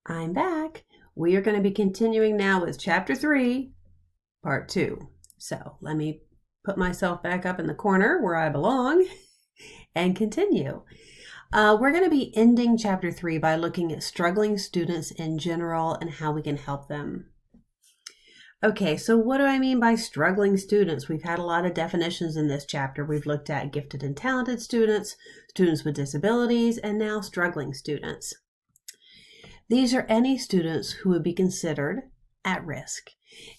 I'm back. We are going to be continuing now with Chapter 3, Part 2. So let me put myself back up in the corner where I belong and continue. We're going to be ending Chapter 3 by looking at struggling students in general and how we can help them. Okay, so what do I mean by struggling students? We've had a lot of definitions in this chapter. We've looked at gifted and talented students, students with disabilities, and now struggling students. These are any students who would be considered at risk.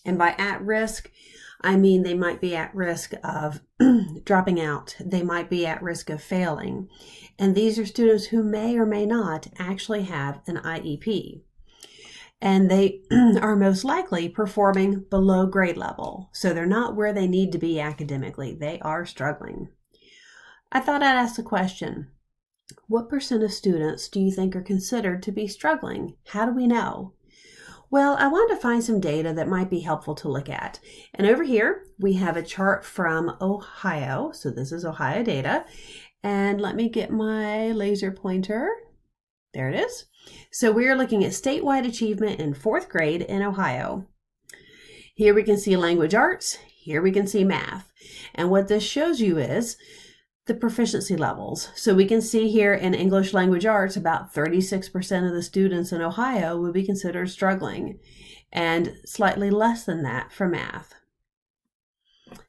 And by at risk, I mean they might be at risk of dropping out. They might be at risk of failing. And these are students who may or may not actually have an IEP. And they are most likely performing below grade level. So they're not where they need to be academically. They are struggling. I thought I'd ask the question, what percent of students do you think are considered to be struggling? How do we know? Well, I wanted to find some data that might be helpful to look at. And over here, we have a chart from Ohio. So this is Ohio data. And let me get my laser pointer. There it is. So we are looking at statewide achievement in 4th grade in Ohio. Here we can see language arts. Here we can see math. And what this shows you is the proficiency levels. So we can see here in English language arts, about 36% of the students in Ohio would be considered struggling, and slightly less than that for math.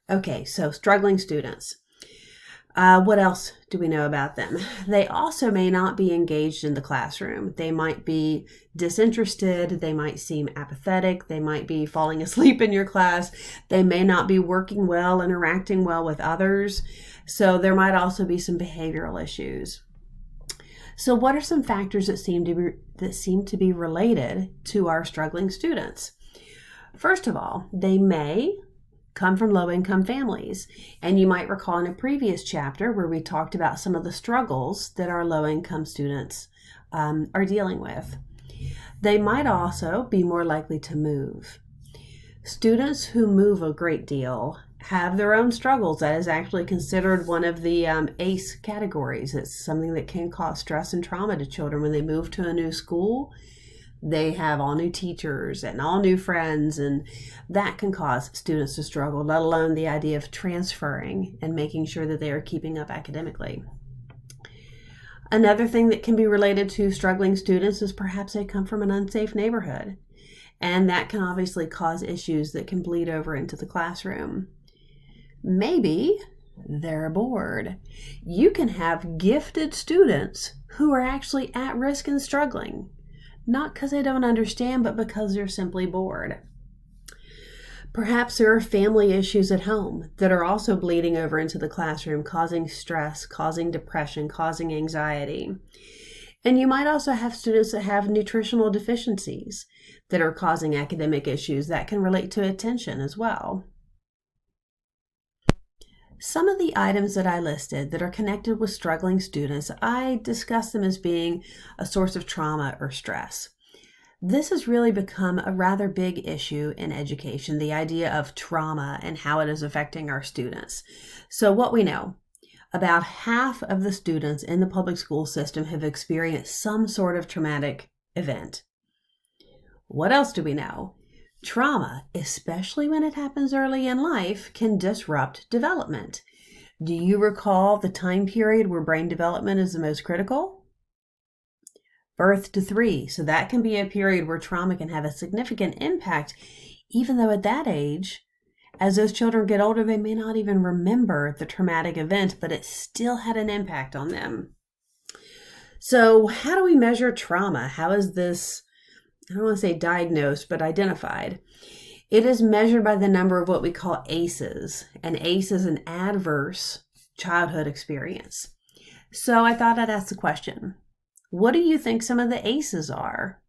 Okay, so struggling students. What else do we know about them? They also may not be engaged in the classroom. They might be disinterested. They might seem apathetic. They might be falling asleep in your class. They may not be working well, interacting well with others. So there might also be some behavioral issues. So what are some factors that seem to be related to our struggling students? First of all, they may come from low-income families. And you might recall in a previous chapter where we talked about some of the struggles that our low-income students are dealing with. They might also be more likely to move. Students who move a great deal have their own struggles. That is actually considered one of the ACE categories. It's something that can cause stress and trauma to children when they move to a new school. They have all new teachers and all new friends, and that can cause students to struggle, let alone the idea of transferring and making sure that they are keeping up academically. Another thing that can be related to struggling students is perhaps they come from an unsafe neighborhood, and that can obviously cause issues that can bleed over into the classroom. Maybe they're bored. You can have gifted students who are actually at risk and struggling. Not because they don't understand, but because they're simply bored. Perhaps there are family issues at home that are also bleeding over into the classroom, causing stress, causing depression, causing anxiety. And you might also have students that have nutritional deficiencies that are causing academic issues that can relate to attention as well. Some of the items that I listed that are connected with struggling students, I discuss them as being a source of trauma or stress. This has really become a rather big issue in education, the idea of trauma and how it is affecting our students. So what we know, about half of the students in the public school system have experienced some sort of traumatic event. What else do we know? Trauma, especially when it happens early in life, can disrupt development. Do you recall the time period where brain development is the most critical? Birth to 3. So that can be a period where trauma can have a significant impact, even though at that age, as those children get older, they may not even remember the traumatic event, but it still had an impact on them. So how do we measure trauma? How is this, I don't want to say diagnosed, but identified? It is measured by the number of what we call ACEs. And ACE is an adverse childhood experience. So I thought I'd ask the question, what do you think some of the ACEs are?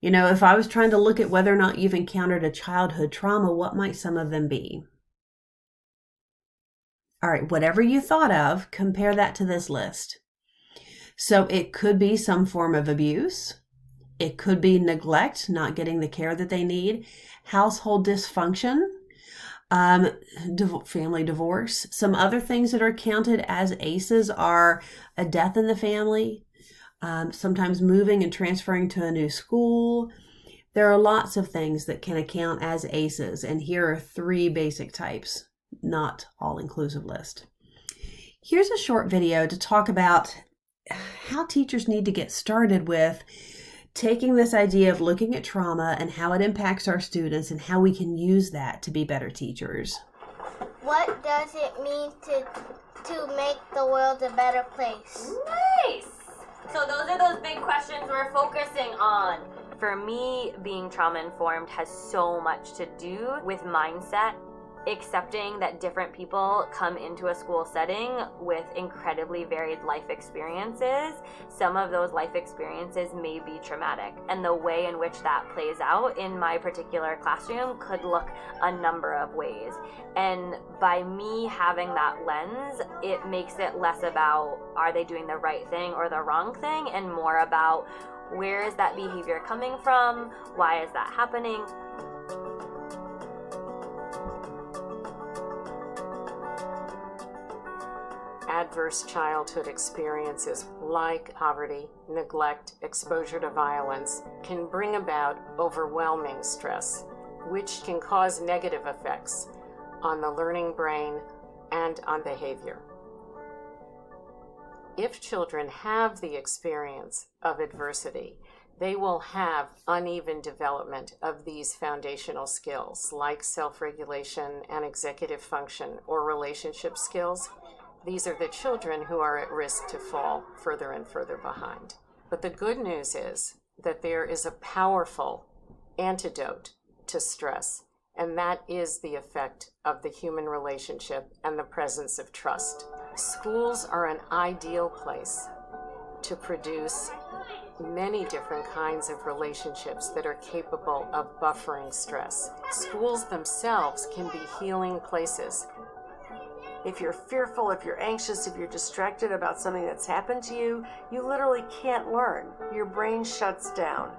You know, if I was trying to look at whether or not you've encountered a childhood trauma, what might some of them be? All right, whatever you thought of, compare that to this list. So it could be some form of abuse. It could be neglect, not getting the care that they need, household dysfunction, family divorce. Some other things that are counted as ACEs are a death in the family, sometimes moving and transferring to a new school. There are lots of things that can account as ACEs, and here are 3 basic types, not all-inclusive list. Here's a short video to talk about how teachers need to get started with taking this idea of looking at trauma and how it impacts our students and how we can use that to be better teachers. What does it mean to make the world a better place? Nice! So those are those big questions we're focusing on. For me, being trauma-informed has so much to do with mindset, accepting that different people come into a school setting with incredibly varied life experiences. Some of those life experiences may be traumatic, and the way in which that plays out in my particular classroom could look a number of ways. And by me having that lens, it makes it less about are they doing the right thing or the wrong thing, and more about where is that behavior coming from, why is that happening. Adverse childhood experiences like poverty, neglect, exposure to violence can bring about overwhelming stress, which can cause negative effects on the learning brain and on behavior. If children have the experience of adversity, they will have uneven development of these foundational skills like self-regulation and executive function or relationship skills. These are the children who are at risk to fall further and further behind. But the good news is that there is a powerful antidote to stress, and that is the effect of the human relationship and the presence of trust. Schools are an ideal place to produce many different kinds of relationships that are capable of buffering stress. Schools themselves can be healing places. If you're fearful, if you're anxious, if you're distracted about something that's happened to you, you literally can't learn. Your brain shuts down.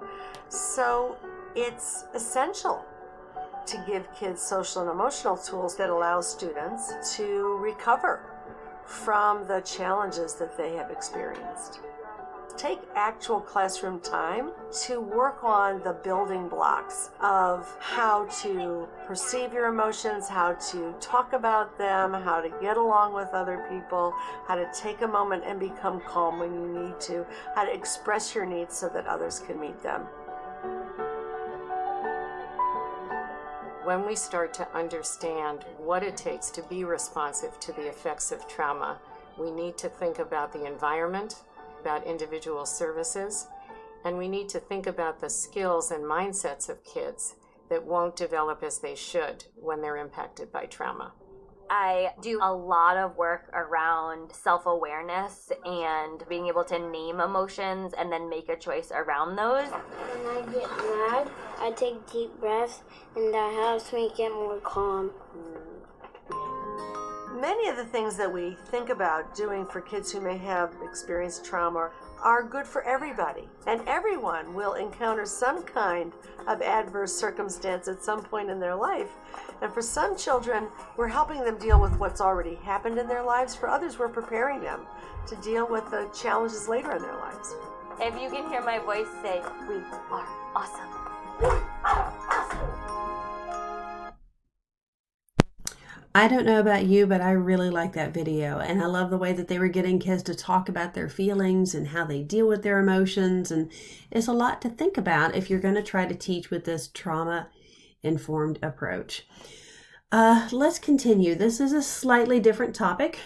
So it's essential to give kids social and emotional tools that allow students to recover from the challenges that they have experienced. Take actual classroom time to work on the building blocks of how to perceive your emotions, how to talk about them, how to get along with other people, how to take a moment and become calm when you need to, how to express your needs so that others can meet them. When we start to understand what it takes to be responsive to the effects of trauma, we need to think about the environment, about individual services, and we need to think about the skills and mindsets of kids that won't develop as they should when they're impacted by trauma. I do a lot of work around self-awareness and being able to name emotions and then make a choice around those. When I get mad, I take deep breaths, and that helps me get more calm. Many of the things that we think about doing for kids who may have experienced trauma are good for everybody. And everyone will encounter some kind of adverse circumstance at some point in their life. And for some children, we're helping them deal with what's already happened in their lives. For others, we're preparing them to deal with the challenges later in their lives. If you can hear my voice say, "We are awesome." We are awesome. I don't know about you, but I really like that video, and I love the way that they were getting kids to talk about their feelings and how they deal with their emotions, and it's a lot to think about if you're going to try to teach with this trauma-informed approach. Let's continue. This is a slightly different topic,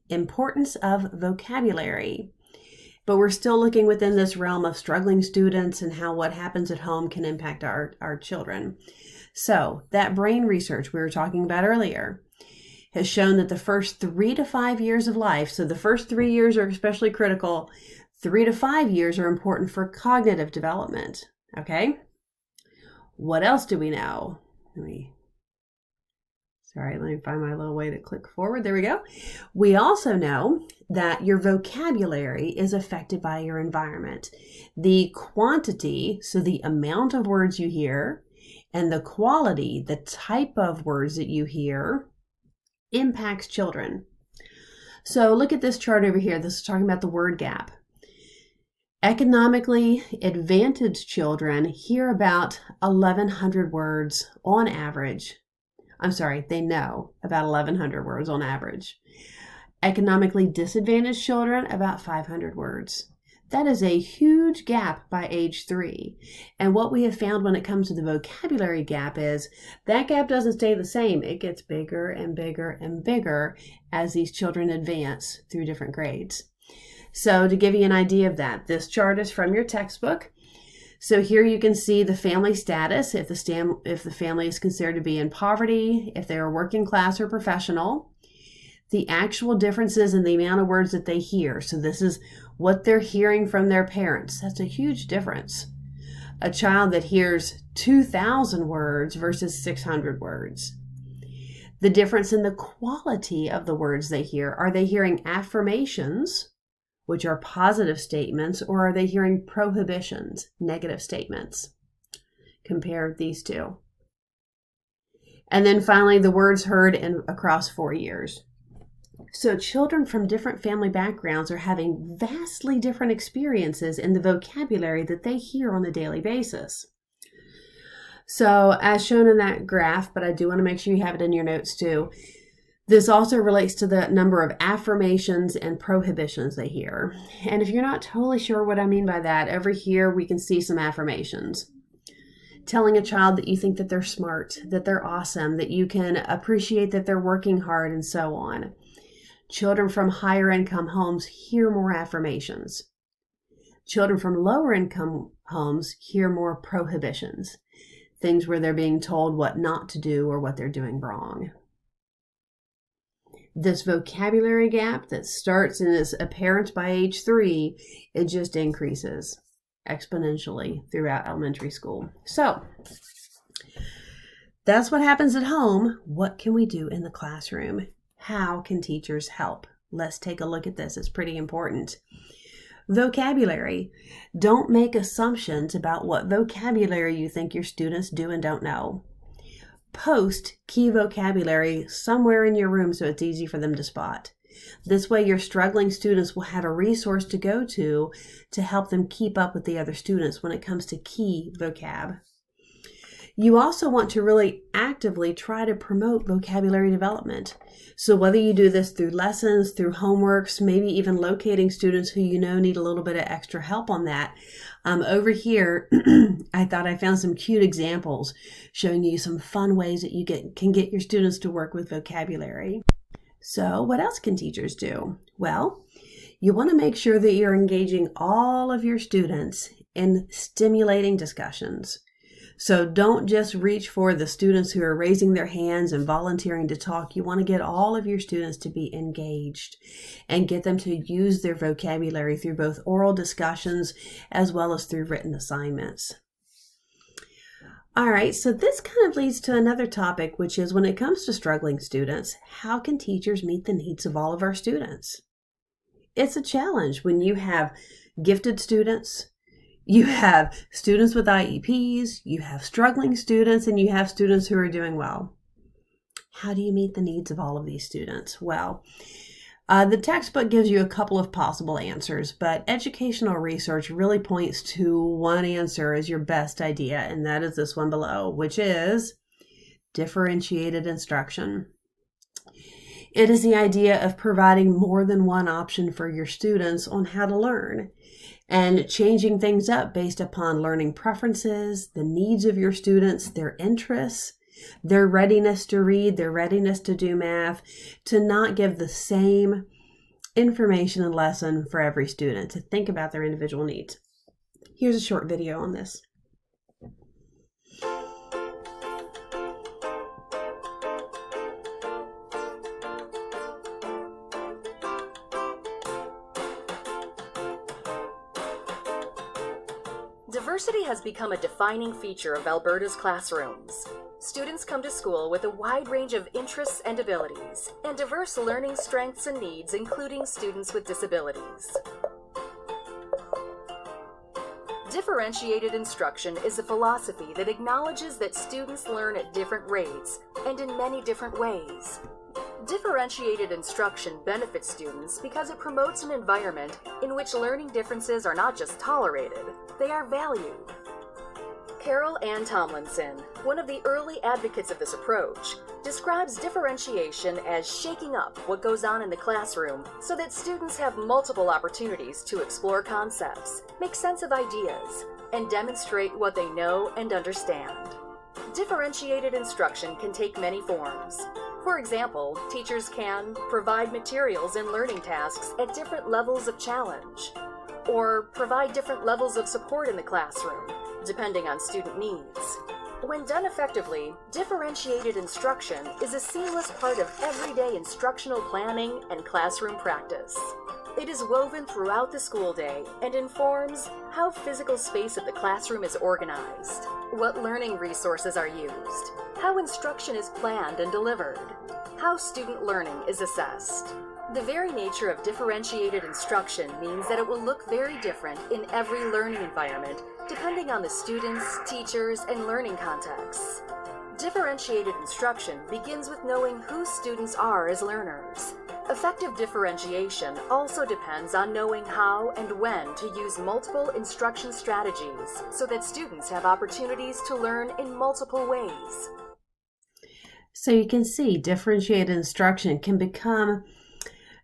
importance of vocabulary, but we're still looking within this realm of struggling students and how what happens at home can impact our children. So that brain research we were talking about earlier has shown that the first 3 to 5 years of life, so the first 3 years are especially critical, 3 to 5 years are important for cognitive development. Okay? What else do we know? Let me find my little way to click forward. There we go. We also know that your vocabulary is affected by your environment. The quantity, so the amount of words you hear, and the quality, the type of words that you hear, impacts children. So look at this chart over here. This is talking about the word gap. Economically advantaged children hear about 1,100 words on average. They know about 1,100 words on average. Economically disadvantaged children, about 500 words. That is a huge gap by age 3. And what we have found when it comes to the vocabulary gap is that gap doesn't stay the same. It gets bigger and bigger and bigger as these children advance through different grades. So to give you an idea of that, this chart is from your textbook. So here you can see the family status, if the family is considered to be in poverty, if they are working class or professional, the actual differences in the amount of words that they hear. So this is what they're hearing from their parents. That's a huge difference. A child that hears 2,000 words versus 600 words. The difference in the quality of the words they hear. Are they hearing affirmations, which are positive statements, or are they hearing prohibitions, negative statements? Compare these two. And then finally, the words heard across 4 years. So children from different family backgrounds are having vastly different experiences in the vocabulary that they hear on a daily basis. So as shown in that graph, but I do want to make sure you have it in your notes too, this also relates to the number of affirmations and prohibitions they hear. And if you're not totally sure what I mean by that, over here we can see some affirmations. Telling a child that you think that they're smart, that they're awesome, that you can appreciate that they're working hard, and so on. Children from higher income homes hear more affirmations. Children from lower income homes hear more prohibitions, things where they're being told what not to do or what they're doing wrong. This vocabulary gap that starts and is apparent by age 3, it just increases exponentially throughout elementary school. So that's what happens at home. What can we do in the classroom? How can teachers help? Let's take a look at this. It's pretty important. Vocabulary. Don't make assumptions about what vocabulary you think your students do and don't know. Post key vocabulary somewhere in your room so it's easy for them to spot. This way your struggling students will have a resource to go to help them keep up with the other students when it comes to key vocab. You also want to really actively try to promote vocabulary development. So whether you do this through lessons, through homeworks, maybe even locating students who you know need a little bit of extra help on that. Over here, I thought I found some cute examples showing you some fun ways that you can get your students to work with vocabulary. So what else can teachers do? Well, you want to make sure that you're engaging all of your students in stimulating discussions. So don't just reach for the students who are raising their hands and volunteering to talk. You want to get all of your students to be engaged and get them to use their vocabulary through both oral discussions as well as through written assignments. All right, so this kind of leads to another topic, which is when it comes to struggling students, how can teachers meet the needs of all of our students? It's a challenge when you have gifted students, you have students with IEPs, you have struggling students, and you have students who are doing well. How do you meet the needs of all of these students? Well, the textbook gives you a couple of possible answers, but educational research really points to one answer as your best idea, and that is this one below, which is differentiated instruction. It is the idea of providing more than one option for your students on how to learn and changing things up based upon learning preferences, the needs of your students, their interests, their readiness to read, their readiness to do math, to not give the same information and lesson for every student, to think about their individual needs. Here's a short video on this. Diversity has become a defining feature of Alberta's classrooms. Students come to school with a wide range of interests and abilities, and diverse learning strengths and needs, including students with disabilities. Differentiated instruction is a philosophy that acknowledges that students learn at different rates and in many different ways. Differentiated instruction benefits students because it promotes an environment in which learning differences are not just tolerated, they are valued. Carol Ann Tomlinson, one of the early advocates of this approach, describes differentiation as shaking up what goes on in the classroom so that students have multiple opportunities to explore concepts, make sense of ideas, and demonstrate what they know and understand. Differentiated instruction can take many forms. For example, teachers can provide materials and learning tasks at different levels of challenge, or provide different levels of support in the classroom, depending on student needs. When done effectively, differentiated instruction is a seamless part of everyday instructional planning and classroom practice. It is woven throughout the school day and informs how physical space of the classroom is organized, what learning resources are used, how instruction is planned and delivered, how student learning is assessed. The very nature of differentiated instruction means that it will look very different in every learning environment, depending on the students, teachers, and learning contexts. Differentiated instruction begins with knowing who students are as learners. Effective differentiation also depends on knowing how and when to use multiple instruction strategies so that students have opportunities to learn in multiple ways. So you can see differentiated instruction can become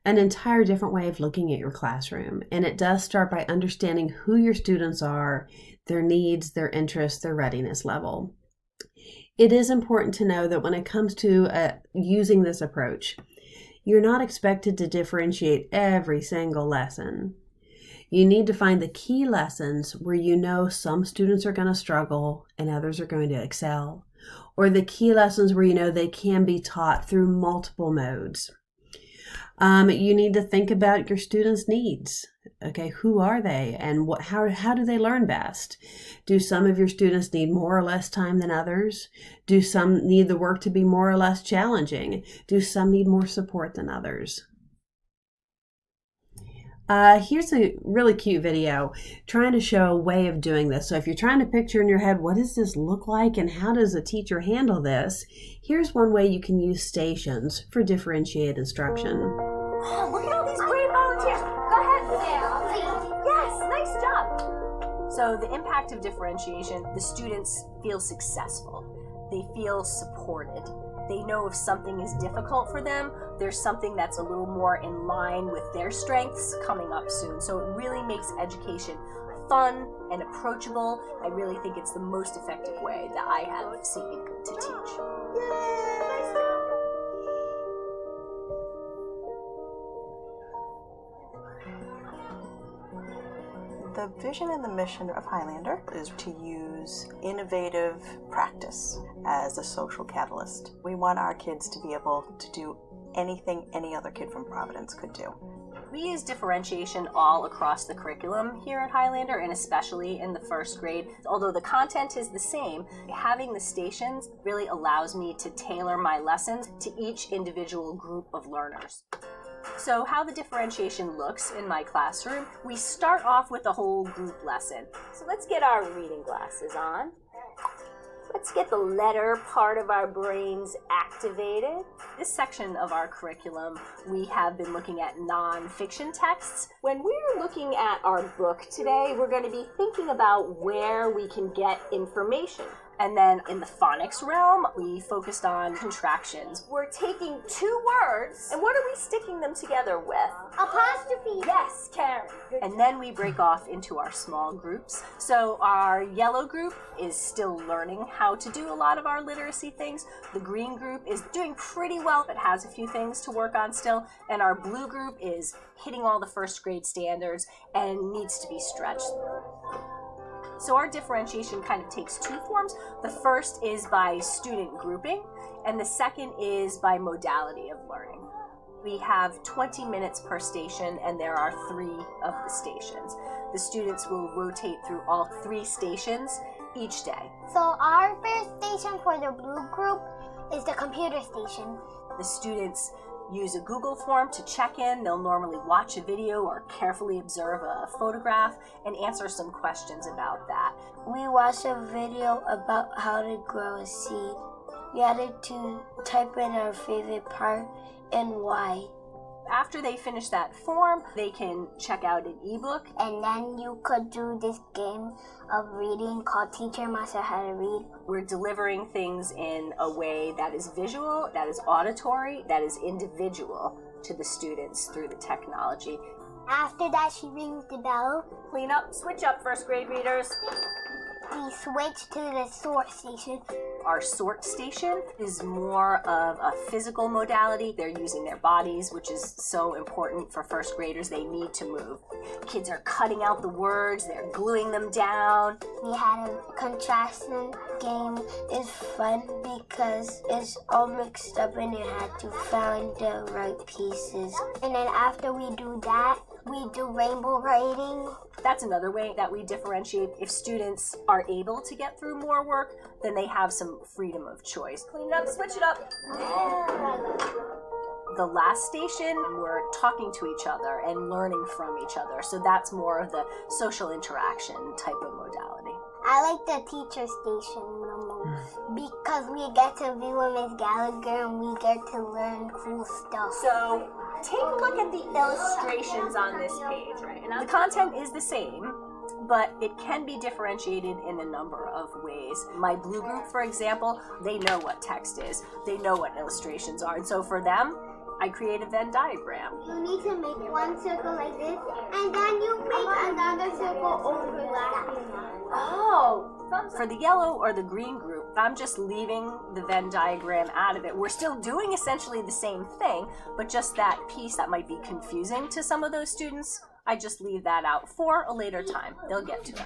an entire different way of looking at your classroom. And it does start by understanding who your students are, their needs, their interests, their readiness level. It is important to know that when it comes to using this approach, you're not expected to differentiate every single lesson. You need to find the key lessons where you know some students are going to struggle and others are going to excel, or the key lessons where you know they can be taught through multiple modes. You need to think about your students' needs. Okay, who are they and how do they learn best? Do some of your students need more or less time than others? Do some need the work to be more or less challenging? Do some need more support than others? Here's a really cute video trying to show a way of doing this. So if you're trying to picture in your head, what does this look like and how does a teacher handle this? Here's one way you can use stations for differentiated instruction. Oh, look at all these great volunteers. Go ahead, Sam. Yes, nice job. So the impact of differentiation, the students feel successful. They feel supported. They know if something is difficult for them, there's something that's a little more in line with their strengths coming up soon. So it really makes education fun and approachable. I really think it's the most effective way that I have seen to teach. The vision and the mission of Highlander is to use innovative practice as a social catalyst. We want our kids to be able to do anything any other kid from Providence could do. We use differentiation all across the curriculum here at Highlander, and especially in the first grade. Although the content is the same, having the stations really allows me to tailor my lessons to each individual group of learners. So how the differentiation looks in my classroom, we start off with a whole group lesson. So let's get our reading glasses on. Let's get the letter part of our brains activated. This section of our curriculum, we have been looking at nonfiction texts. When we're looking at our book today, we're going to be thinking about where we can get information. And then in the phonics realm, we focused on contractions. We're taking two words, and what are we sticking them together with? Apostrophe. Yes, Karen. And then we break off into our small groups. So our yellow group is still learning how to do a lot of our literacy things. The green group is doing pretty well, but has a few things to work on still. And our blue group is hitting all the first grade standards and needs to be stretched. So our differentiation kind of takes two forms. The first is by student grouping, and the second is by modality of learning. We have 20 minutes per station, and there are 3 of the stations. The students will rotate through all 3 stations each day. So our first station for the blue group is the computer station. The students use a Google form to check in. They'll normally watch a video or carefully observe a photograph and answer some questions about that. We watched a video about how to grow a seed. we had to type in our favorite part and why. After they finish that form, they can check out an ebook. And then you could do this game of reading called Teacher Must Know How to Read. We're delivering things in a way that is visual, that is auditory, that is individual to the students through the technology. After that, she rings the bell. Clean up, switch up, first grade readers. We switch to the sort station. Our sort station is more of a physical modality. They're using their bodies, which is so important for first graders. They need to move. Kids are cutting out the words, they're gluing them down. We had a contrasting game. It's fun because it's all mixed up and you had to find the right pieces. And then after we do that, we do rainbow writing. That's another way that we differentiate. If students are able to get through more work, then they have some freedom of choice. Clean it up, switch it up. The last station, we're talking to each other and learning from each other. So that's more of the social interaction type of modality. I like the teacher station the most because we get to be with Miss Gallagher and we get to learn cool stuff. So take a look at the illustrations on this page, right? And The content is the same, but it can be differentiated in a number of ways. My blue group, for example, they know what text is. They know what illustrations are. And so for them, I create a Venn diagram. You need to make one circle like this, and then you make another circle overlapping. oh, For the yellow or the green group, I'm just leaving the Venn diagram out of it. We're still doing essentially the same thing, but just that piece that might be confusing to some of those students, I just leave that out for a later time. They'll get to it.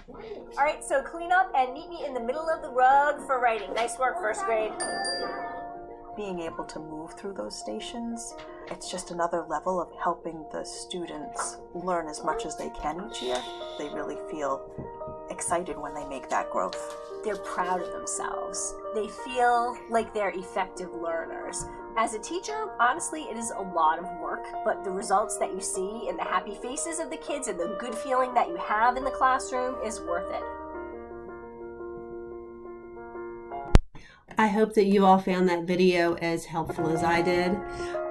all right, so clean up and meet me in the middle of the rug for writing. Nice work, first grade. Being able to move through those stations, it's just another level of helping the students learn as much as they can each year. They really feel excited when they make that growth. They're proud of themselves. They feel like they're effective learners. As a teacher, honestly, it is a lot of work, but the results that you see and the happy faces of the kids and the good feeling that you have in the classroom is worth it. I hope that you all found that video as helpful as I did.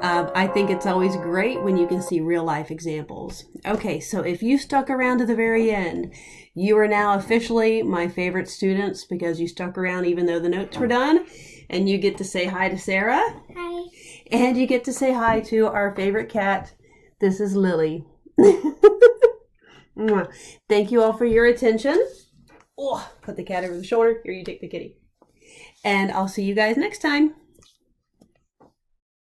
I think it's always great when you can see real life examples. Okay, so if you stuck around to the very end, you are now officially my favorite students because you stuck around even though the notes were done. And you get to say hi to Sarah. Hi. And you get to say hi to our favorite cat. This is Lily. Mwah. Thank you all for your attention. Oh, put the cat over the shoulder. Here, you take the kitty. And I'll see you guys next time.